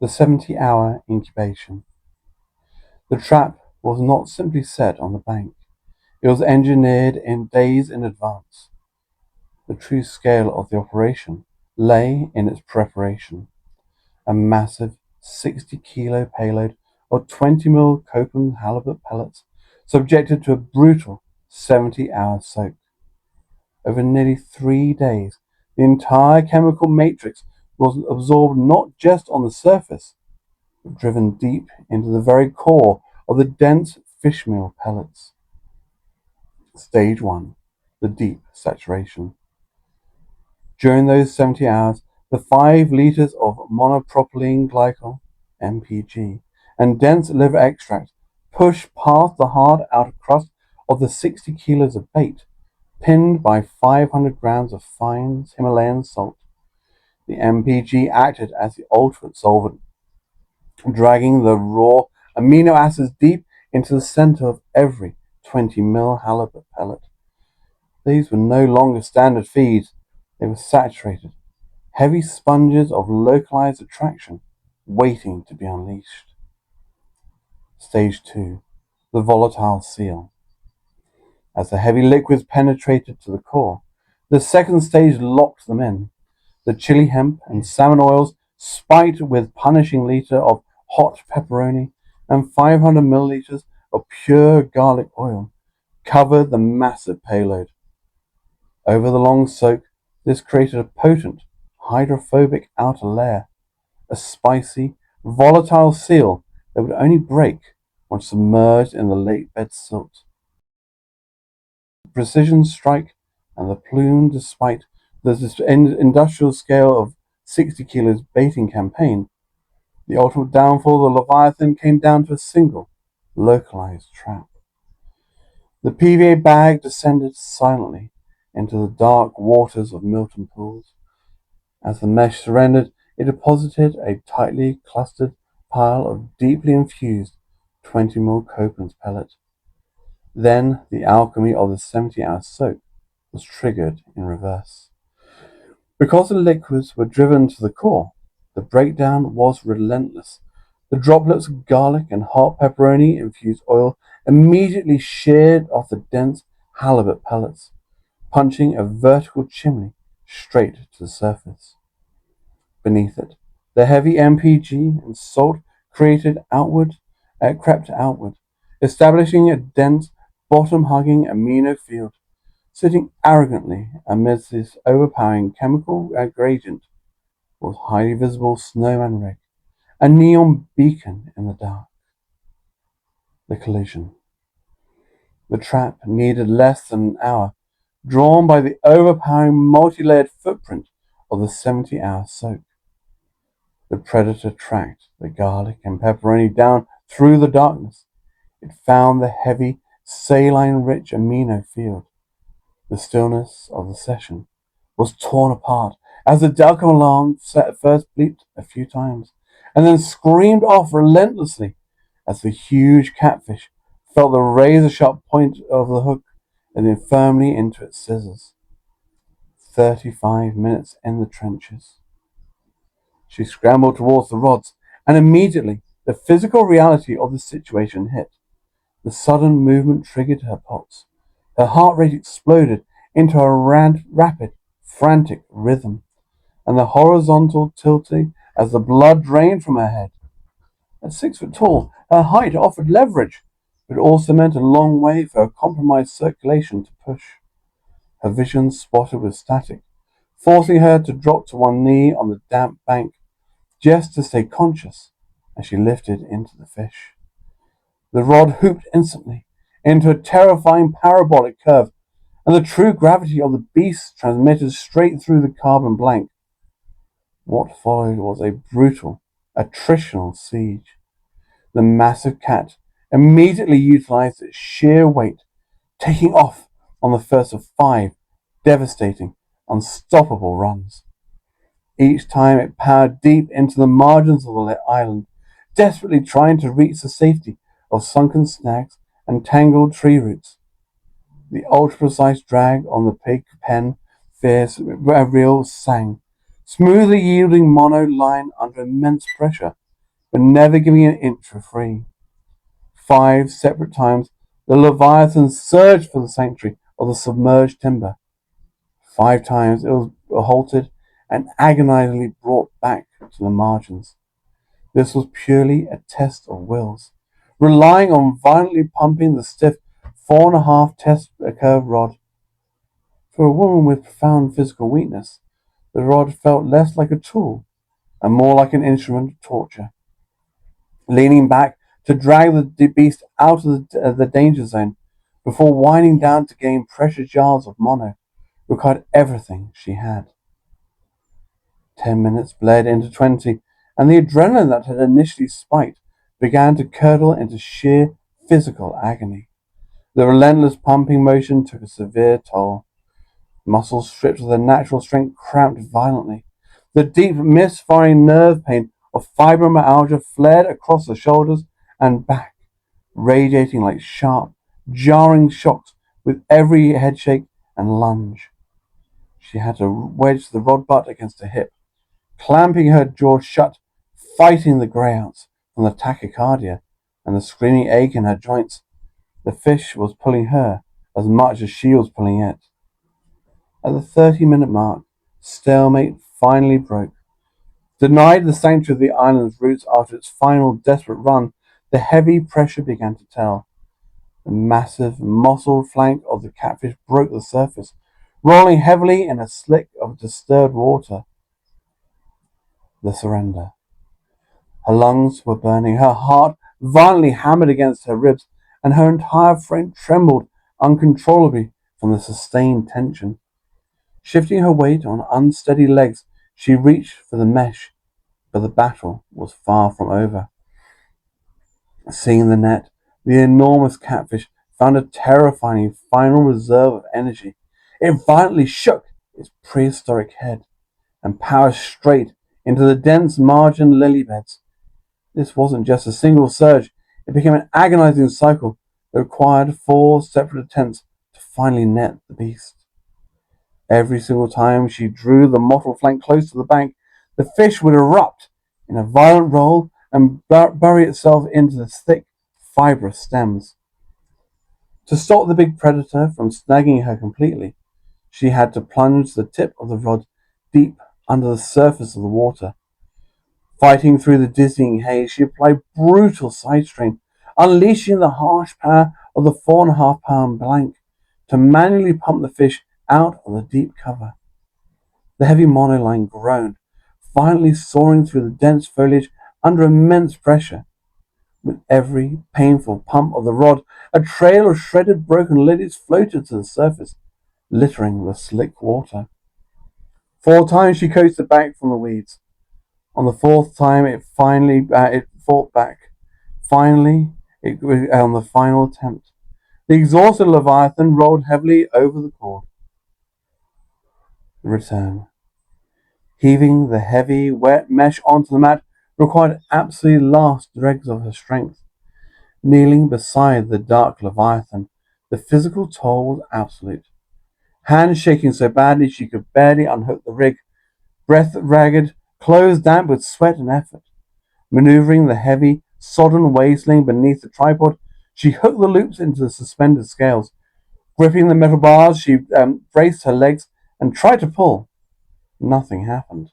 The 70-hour incubation. The trap was not simply set on the bank. It was engineered in days in advance. The true scale of the operation lay in its preparation. A massive 60-kilo payload of 20 mil Copeland halibut pellets subjected to a brutal 70-hour soak. Over nearly 3 days, the entire chemical matrix was absorbed not just on the surface, but driven deep into the very core of the dense fish meal pellets. Stage 1. The deep saturation. During those 70 hours, the 5 liters of monopropylene glycol, MPG, and dense liver extract push past the hard outer crust of the 60 kilos of bait, pinned by 500 grams of fine Himalayan salt. The MPG acted as the ultimate solvent, dragging the raw amino acids deep into the center of every 20 mil halibut pellet. These were no longer standard feeds, they were saturated, heavy sponges of localized attraction, waiting to be unleashed. Stage 2. The volatile seal. As the heavy liquids penetrated to the core, the second stage locked them in. The chili hemp and salmon oils, spiked with punishing liter of hot pepperoni and 500 milliliters of pure garlic oil, covered the massive payload. Over the long soak, this created a potent, hydrophobic outer layer, a spicy, volatile seal that would only break once submerged in the lake bed silt. The precision strike and the plume, despite the industrial scale of 60 kilos baiting campaign, the ultimate downfall of the Leviathan came down to a single, localized trap. The PVA bag descended silently into the dark waters of Milton Pools. As the mesh surrendered, it deposited a tightly clustered pile of deeply infused 20 mil Copeland's pellet. Then the alchemy of the 70-hour soak was triggered in reverse. Because the liquids were driven to the core, the breakdown was relentless. The droplets of garlic and hot pepperoni infused oil immediately sheared off the dense halibut pellets, punching a vertical chimney straight to the surface. Beneath it, the heavy MPG and salt crept outward, establishing a dense, bottom-hugging amino field. Sitting arrogantly amidst this overpowering chemical gradient was highly visible snowman rig, a neon beacon in the dark. The collision. The trap needed less than an hour, drawn by the overpowering multi-layered footprint of the 70-hour soak. The predator tracked the garlic and pepperoni down through the darkness. It found the heavy, saline-rich amino field. The stillness of the session was torn apart as the Delcom alarm first bleeped a few times, and then screamed off relentlessly as the huge catfish felt the razor-sharp point of the hook and then firmly into its scissors. 35 minutes in the trenches. She scrambled towards the rods, and immediately the physical reality of the situation hit. The sudden movement triggered her pulse. Her heart rate exploded into a rapid, frantic rhythm, and the horizontal tilting as the blood drained from her head. At 6 foot tall, her height offered leverage, but it also meant a long way for her compromised circulation to push. Her vision spotted with static, forcing her to drop to one knee on the damp bank just to stay conscious as she lifted into the fish. The rod hooped instantly into a terrifying parabolic curve, and the true gravity of the beast transmitted straight through the carbon blank. What followed was a brutal, attritional siege. The massive cat immediately utilized its sheer weight, taking off on the first of 5 devastating, unstoppable runs. Each time it powered deep into the margins of the island, desperately trying to reach the safety of sunken snags and tangled tree roots. The ultra-precise drag on the pig pen fierce reel sang, smoothly yielding mono line under immense pressure, but never giving an inch for free. 5 separate times, the Leviathan surged for the sanctuary of the submerged timber. 5 times it was halted and agonizingly brought back to the margins. This was purely a test of wills, relying on violently pumping the stiff 4.5 test curve rod. For a woman with profound physical weakness, the rod felt less like a tool and more like an instrument of torture. Leaning back to drag the beast out of the danger zone before winding down to gain precious yards of mono required everything she had. 10 minutes bled into 20, and the adrenaline that had initially spiked began to curdle into sheer physical agony. The relentless pumping motion took a severe toll. Muscles stripped of their natural strength cramped violently. The deep, misfiring nerve pain of fibromyalgia flared across the shoulders and back, radiating like sharp, jarring shocks with every headshake and lunge. She had to wedge the rod butt against her hip, clamping her jaw shut, fighting the greyouts from the tachycardia and the screaming ache in her joints. The fish was pulling her as much as she was pulling it. At the 30-minute mark, stalemate finally broke. Denied the sanctuary of the island's roots after its final desperate run, the heavy pressure began to tell. The massive, mottled flank of the catfish broke the surface, rolling heavily in a slick of disturbed water. The surrender. Her lungs were burning, her heart violently hammered against her ribs, and her entire frame trembled uncontrollably from the sustained tension. Shifting her weight on unsteady legs, she reached for the mesh, but the battle was far from over. Seeing the net, the enormous catfish found a terrifying final reserve of energy. It violently shook its prehistoric head and powered straight into the dense margin lily beds. This wasn't just a single surge, it became an agonizing cycle that required 4 separate attempts to finally net the beast. Every single time she drew the mottled flank close to the bank, the fish would erupt in a violent roll and bury itself into the thick, fibrous stems. To stop the big predator from snagging her completely, she had to plunge the tip of the rod deep under the surface of the water. Fighting through the dizzying haze, she applied brutal side strain, unleashing the harsh power of the 4.5-pound blank to manually pump the fish out of the deep cover. The heavy monoline groaned, violently soaring through the dense foliage under immense pressure. With every painful pump of the rod, a trail of shredded broken lilies floated to the surface, littering the slick water. 4 times she coasted back from the weeds. On the 4th time, it fought back. Finally, on the final attempt, the exhausted Leviathan rolled heavily over the cord. The return. Heaving the heavy, wet mesh onto the mat required absolutely last dregs of her strength. Kneeling beside the dark Leviathan, the physical toll was absolute. Hands shaking so badly she could barely unhook the rig, breath ragged, clothes damp with sweat and effort. Maneuvering the heavy, sodden waistling beneath the tripod, she hooked the loops into the suspended scales. Gripping the metal bars, she braced her legs and tried to pull. Nothing happened.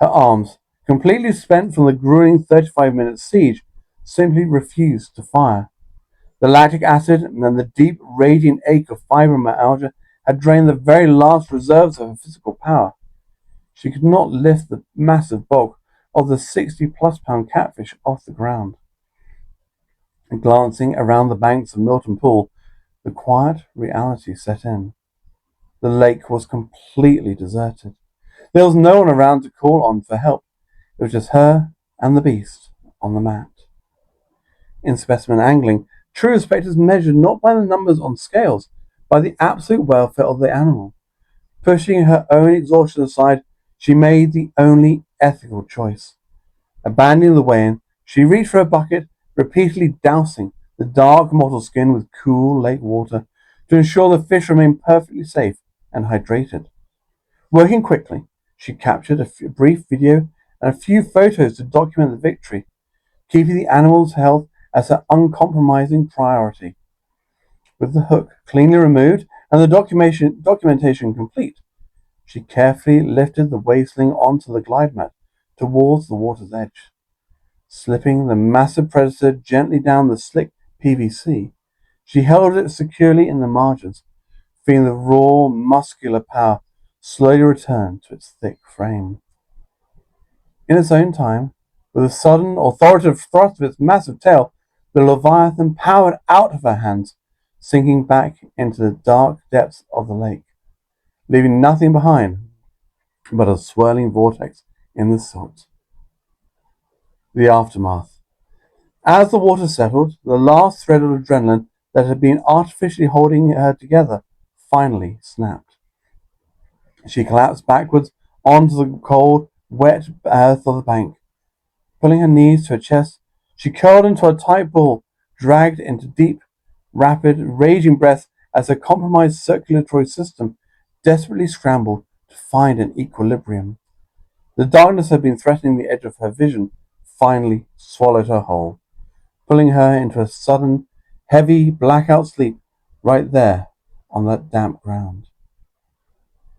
Her arms, completely spent from the grueling 35-minute siege, simply refused to fire. The lactic acid and the deep, radiant ache of fibromyalgia had drained the very last reserves of her physical power. She could not lift the massive bulk of the 60-plus pound catfish off the ground. And glancing around the banks of Milton Pool, the quiet reality set in. The lake was completely deserted. There was no one around to call on for help. It was just her and the beast on the mat. In specimen angling, true respect is measured not by the numbers on scales, but by the absolute welfare of the animal. Pushing her own exhaustion aside, she made the only ethical choice. Abandoning the weigh-in, she reached for a bucket, repeatedly dousing the dark mottled skin with cool lake water to ensure the fish remained perfectly safe and hydrated. Working quickly, she captured a brief video and a few photos to document the victory, keeping the animal's health as her uncompromising priority. With the hook cleanly removed and the documentation complete, she carefully lifted the wasteling onto the glide mat towards the water's edge. Slipping the massive predator gently down the slick PVC, she held it securely in the margins, feeling the raw, muscular power slowly return to its thick frame. In its own time, with a sudden, authoritative thrust of its massive tail, the Leviathan powered out of her hands, sinking back into the dark depths of the lake, leaving nothing behind but a swirling vortex in the silt. The aftermath. As the water settled, the last thread of adrenaline that had been artificially holding her together finally snapped. She collapsed backwards onto the cold, wet earth of the bank. Pulling her knees to her chest, she curled into a tight ball, dragged into deep, rapid, raging breaths as her compromised circulatory system desperately scrambled to find an equilibrium. The darkness had been threatening the edge of her vision, finally swallowed her whole, pulling her into a sudden, heavy, blackout sleep right there on that damp ground.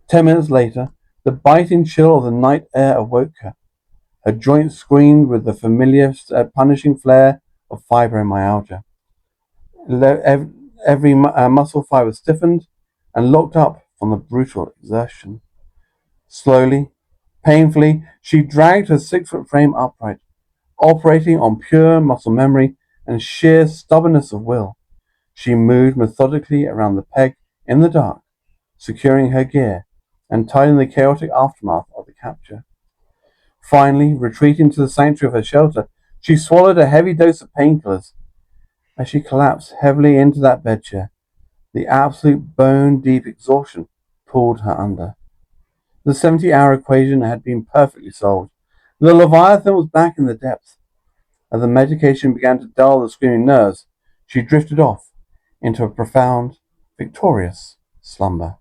10 minutes later, the biting chill of the night air awoke her. Her joints screamed with the familiar, punishing flare of fibromyalgia. Every muscle fiber stiffened and locked up from the brutal exertion. Slowly, painfully, she dragged her 6-foot frame upright, operating on pure muscle memory and sheer stubbornness of will. She moved methodically around the peg in the dark, securing her gear and tiding the chaotic aftermath of the capture. Finally, retreating to the sanctuary of her shelter, she swallowed a heavy dose of painkillers. As she collapsed heavily into that bedchair, the absolute bone-deep exhaustion pulled her under. The 70-hour equation had been perfectly solved. The Leviathan was back in the depths. As the medication began to dull the screaming nerves, she drifted off into a profound, victorious slumber.